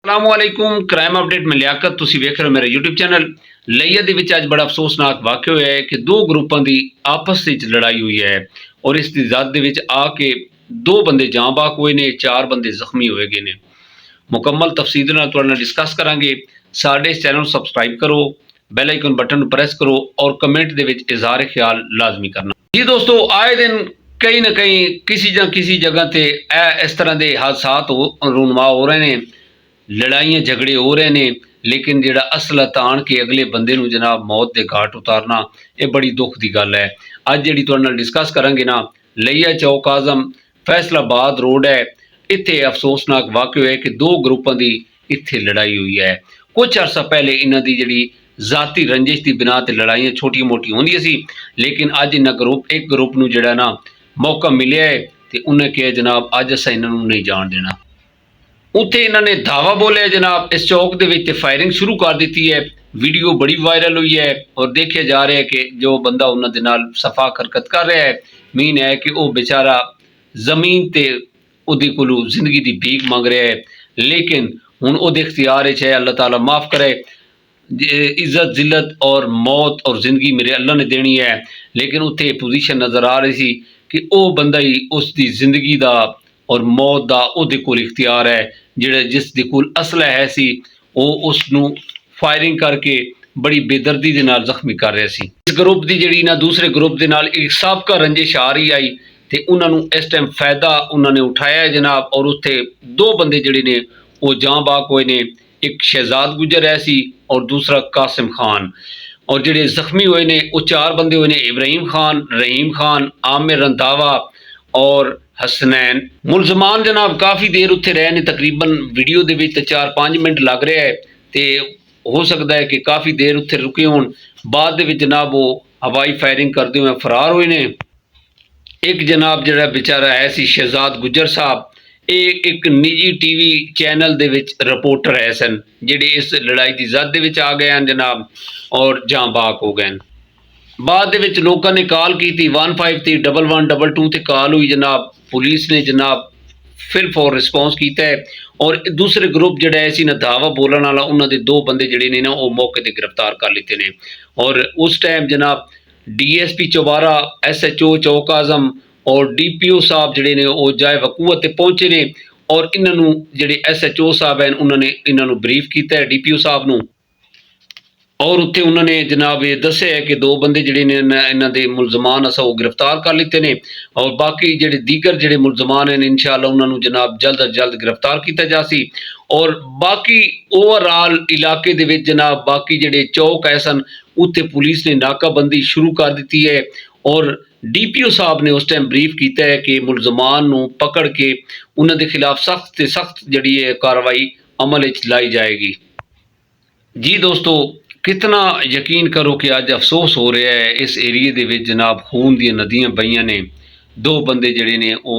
ਅਸਲਾਮੁਅਲੈकुम crime update में लियाकत ਤੁਸੀਂ ਵੇਖ ਰਹੇ ਹੋ मेरे YouTube चैनल ਲਈਆ ਦੇ ਵਿੱਚ ਅੱਜ ਬੜਾ ਅਫਸੋਸਨਾਕ ਵਾਕਿਆ ਹੋਇਆ ਹੈ ਕਿ ਦੋ ਗਰੁੱਪਾਂ ਦੀ ਆਪਸ ਵਿੱਚ ਲੜਾਈ ਹੋਈ ਹੈ ਔਰ ਇਸ ਦੀ ਜ਼ਦ ਦੇ ਵਿੱਚ ਆ ਕੇ ਦੋ ਬੰਦੇ ਜਾਨ ਬਾਕ ਹੋਏ ਨੇ, ਚਾਰ ਬੰਦੇ ਜ਼ਖਮੀ ਹੋਏ ਗਏ ਨੇ। ਮੁਕੰਮਲ ਤਫਸੀਲ ਨਾਲ ਤੁਹਾਡੇ ਨਾਲ ਡਿਸਕਸ ਕਰਾਂਗੇ। ਸਾਡੇ ਇਸ ਚੈਨਲ ਨੂੰ ਸਬਸਕ੍ਰਾਈਬ ਕਰੋ, ਬੈਲ ਆਈਕਨ ਬਟਨ ਨੂੰ ਪ੍ਰੈਸ ਕਰੋ ਔਰ ਕਮੈਂਟ ਦੇ ਵਿੱਚ ਇਜ਼ਹਾਰ ਖਿਆਲ ਲਾਜ਼ਮੀ ਕਰਨਾ। जी दोस्तों, आए दिन कहीं ना कहीं किसी न किसी जगह ते इस तरह के हादसात रूनमा हो रहे हैं, लड़ाइयाँ झगड़े हो रहे हैं, लेकिन जिहड़ा असला तान के अगले बंदे नूं जनाब मौत के घाट उतारना ये बड़ी दुख की गल है। अज जिहड़ी तुहाडे नाल डिस्कस करांगे ना, लईया चौक आजम फैसलाबाद रोड है, इत्थे अफसोसनाक वाक़या है कि दो ग्रुपों की इत्थे लड़ाई हुई है। कुछ अरसा पहले इन्हां दी जिहड़ी जाती रंजिश की बिना ते लड़ाइयाँ छोटी मोटी होंदियां सी, लेकिन अज इन्हां एक ग्रुप नूं जिहड़ा ना मौका मिलिया है ते उन्हें कहा जनाब अज असां इन्हां नूं नहीं जाण देना। उत्थे इन्होंने धावा बोलिया जनाब इस चौक दे विच फायरिंग शुरू कर दी है। वीडियो बड़ी वायरल हुई है और देखा जा रहा है कि जो बंदा उन्हां दे नाल सफाक हरकत कर रहा है, मीन है कि वह बेचारा जमीन ते उहदे कोलों जिंदगी की भीख मंग रहा है, लेकिन हुण उहदे इख्तियार है, अल्लाह ताला माफ़ करे। इज्जत जिल्लत और मौत और जिंदगी मेरे अल्लाह ने देनी है, लेकिन उत्थे पोजीशन नज़र आ रही सी कि वह बंदा ही उसकी जिंदगी का और मौत का उहदे कोल इख्तियार है, जिहड़ा जिस दे कोल असला है सी वो उसनूं फायरिंग करके बड़ी बेदर्दी दे नाल जख्मी कर रहा सी। इस ग्रुप की जिहड़ी ना दूसरे ग्रुप के नाल एक साबका रंजिश आ रही आई तो उन्होंने इस टाइम फायदा उन्होंने उठाया है जनाब, और उत्थे दो बंदे जिहड़े ने वो जां बाक होए ने। एक शहजाद गुजर है सी और दूसरा कासिम खान, और जिहड़े जख्मी हुए ने वो चार बंदे हुए ने, इब्राहिम खान, रहीम खान, आमिर रंधावा और हसनैन। मुलजमान जनाब काफ़ी देर उत्थे रहे ने, तकरीबन वीडियो दे विच 4-5 मिनट लग रहा है, तो हो सकता है कि काफ़ी देर उत्थे रुके होण। बाद दे विच जनाब वो हवाई फायरिंग करते हुए फरार हुए ने। एक जनाब जिहड़ा बेचारा है सी शहजाद गुजर साहब, एक निजी टीवी चैनल दे विच रिपोर्टर है सन, जिहड़े इस लड़ाई की जद दे विच आ गए हैं जनाब और जां बाक हो गए। बाद दे विच लोकां ने कॉल की थी 153112 ते कॉल हुई जनाब, पुलिस ने जनाब फिल फॉर रिस्पॉन्स किया है, और दूसरे ग्रुप जिहड़ा है सी ना धावा बोलण वाला, उन्हां दे दो बंदे जिहड़े ने ना वो मौके ते गिरफ्तार कर लिते ने। और उस टाइम जनाब DSP चौबारा, SHO चौक आजम और DPO साहब जिहड़े ने वो जाए वकूअत ते पहुंचे ने, और इन्हों जिहड़े SHO साहब हैं उन्होंने इन्हों ब्रीफ किया है DPO साहब नूं, और उत्थे उन्होंने जनाब ये दस्सिया है कि दो बंदे जिहड़े ने इन्हां दे मुलजमान असां वो गिरफ्तार कर लिते ने, और बाकी जिहड़े दीगर जिहड़े मुलजमान हैं इंशाअल्लाह उन्होंने जनाब जल्द अज जल्द गिरफ्तार किया जासी। और बाकी ओवरऑल इलाके दे विच जनाब बाकी जिहड़े चौक है सन उत्थे पुलिस ने नाकाबंदी शुरू कर दी है, और DPO साहब ने उस टाइम ब्रीफ किया है कि मुलजमान नूं पकड़ के उन्हां दे खिलाफ सख्त से सख्त जिहड़ी है कार्रवाई अमल विच लाई जाएगी। जी दोस्तों, कितना यकीन करो कि अज अफसोस हो रहा है इस एरिए दे विच जनाब खून दी नदियां बहियां ने। दो बंदे जिहड़े ने वो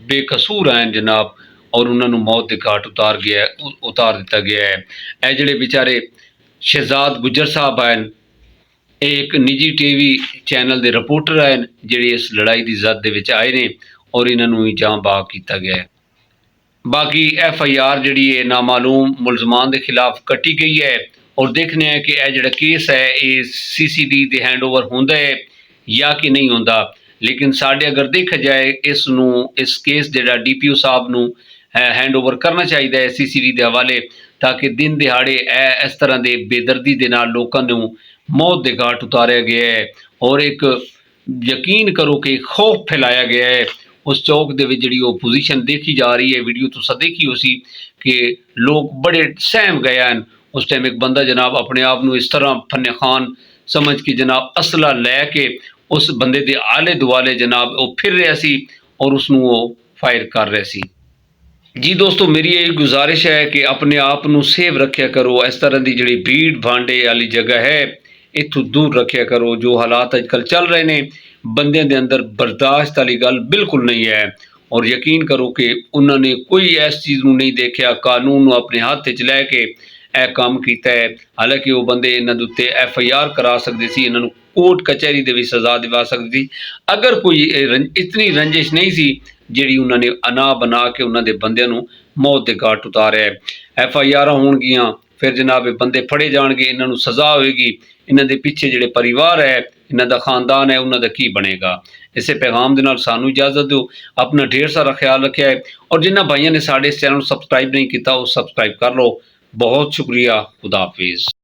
बेकसूर हैं जनाब, और उन्होंने मौत के घाट उतार दिता गया है। ये जिहड़े बेचारे शहजाद गुजर साहब हैं, एक निजी टीवी चैनल के रिपोर्टर हैं जिहड़े इस लड़ाई की जद दे विच आए ने, और इन्होंने जां बाक किया गया है। बाकी FIR जिहड़ी है नामालूम मुलजमान के खिलाफ कटी गई है, और देखने है कि यह जिहड़ा केस है ये CCD दे हैंड ओवर होंदा है या कि नहीं होंदा। लेकिन साढ़े अगर देखा जाए इस केस जिहड़ा DPO साहब नूं हैंड ओवर करना चाहिए है CCD के हवाले, ताकि दिन दिहाड़े इस तरह के बेदर्दी के नाल लोकां नूं मौत के घाट उतारिया गया है, और एक यकीन करो कि खौफ फैलाया गया है। उस चौक दे विच जिहड़ी वो पोजीशन देखी जा रही है, वीडियो तुसां देखी हो सी कि लोग बड़े सहम गए हैं। उस टाइम एक बंदा जनाब अपने आप नूं इस तरह फन्ने खान समझ के जनाब असला लैके उस बंदे दे आले दुआले जनाब वो फिर रहा सी और उसनूं वो फायर कर रहा सी। जी दोस्तों, मेरी यही गुजारिश है कि अपने आप नूं सेव रखिया करो, इस तरह की जिहड़ी भीड़ भांडे वाली जगह है इत्थों दूर रखिया करो। जो हालात अजकल चल रहे हैं बंदियां दे अंदर बर्दाश्त वाली गल बिल्कुल नहीं है, और यकीन करो कि उन्होंने कोई इस चीज़ नूं नहीं देखा, कानून अपने हाथ च लैके यह काम किया है। हालांकि वो बंदे इन्हां दे उत्ते FIR करा सकते सी, इन्हां नूं कोर्ट कचहरी दे भी सज़ा दिवा सकती थी, अगर कोई इतनी रंजिश नहीं सी जिहड़ी उन्होंने अना बना के उन्होंने बंदियां नूं मौत के घाट उतारिया है। FIR ਹੋਣਗੀਆਂ, ਫਿਰ ਜਨਾਬ ਇਹ ਬੰਦੇ ਫੜੇ ਜਾਣਗੇ, ਇਹਨਾਂ ਨੂੰ ਸਜ਼ਾ ਹੋਏਗੀ, ਇਹਨਾਂ ਦੇ ਪਿੱਛੇ ਜਿਹੜੇ ਪਰਿਵਾਰ ਹੈ, ਇਹਨਾਂ ਦਾ ਖਾਨਦਾਨ ਹੈ, ਉਹਨਾਂ ਦਾ ਕੀ ਬਣੇਗਾ। ਇਸੇ ਪੈਗਾਮ ਦੇ ਨਾਲ ਸਾਨੂੰ ਇਜਾਜ਼ਤ ਦਿਓ। ਆਪਣਾ ਢੇਰ ਸਾਰਾ ਖਿਆਲ ਰੱਖਿਆ ਹੈ, ਔਰ ਜਿਨ੍ਹਾਂ ਭਾਈਆਂ ਨੇ ਸਾਡੇ ਇਸ ਚੈਨਲ ਨੂੰ ਸਬਸਕ੍ਰਾइब नहीं किया वो सब्सक्राइब कर लो। बहुत शुक्रिया। खुदा हाफिज़।